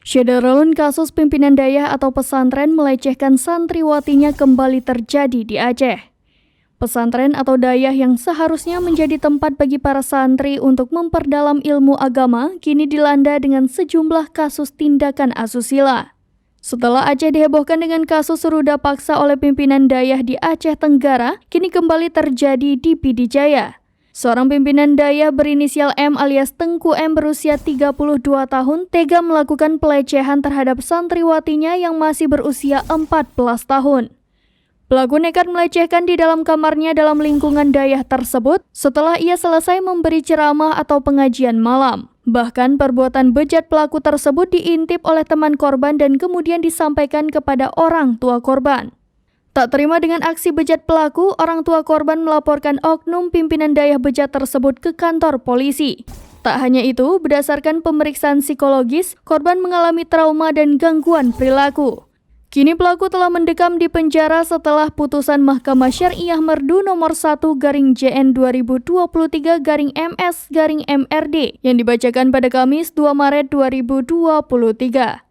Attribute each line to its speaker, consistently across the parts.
Speaker 1: Syederulun kasus pimpinan dayah atau pesantren melecehkan santriwatinya kembali terjadi di Aceh. Pesantren atau dayah yang seharusnya menjadi tempat bagi para santri untuk memperdalam ilmu agama kini dilanda dengan sejumlah kasus tindakan asusila. Setelah Aceh dihebohkan dengan kasus seruda paksa oleh pimpinan dayah di Aceh Tenggara, kini kembali terjadi di Pidijaya. Seorang pimpinan dayah berinisial M alias Tengku M berusia 32 tahun tega melakukan pelecehan terhadap santriwatinya yang masih berusia 14 tahun. Pelaku nekat melecehkan di dalam kamarnya dalam lingkungan dayah tersebut setelah ia selesai memberi ceramah atau pengajian malam. Bahkan perbuatan bejat pelaku tersebut diintip oleh teman korban dan kemudian disampaikan kepada orang tua korban. Tak terima dengan aksi bejat pelaku, orang tua korban melaporkan oknum pimpinan dayah bejat tersebut ke kantor polisi. Tak hanya itu, berdasarkan pemeriksaan psikologis, korban mengalami trauma dan gangguan perilaku. Kini pelaku telah mendekam di penjara setelah putusan Mahkamah Syariah Merdu nomor 1/JN 2023/MS/MRD yang dibacakan pada Kamis 2 Maret 2023.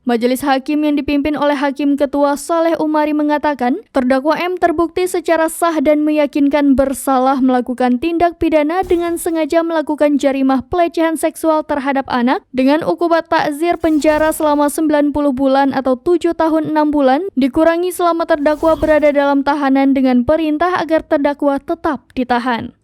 Speaker 1: Majelis Hakim yang dipimpin oleh Hakim Ketua Saleh Umari mengatakan, terdakwa M terbukti secara sah dan meyakinkan bersalah melakukan tindak pidana dengan sengaja melakukan jarimah pelecehan seksual terhadap anak dengan ukubat takzir penjara selama 90 bulan atau 7 tahun 6 bulan, dikurangi selama terdakwa berada dalam tahanan dengan perintah agar terdakwa tetap ditahan.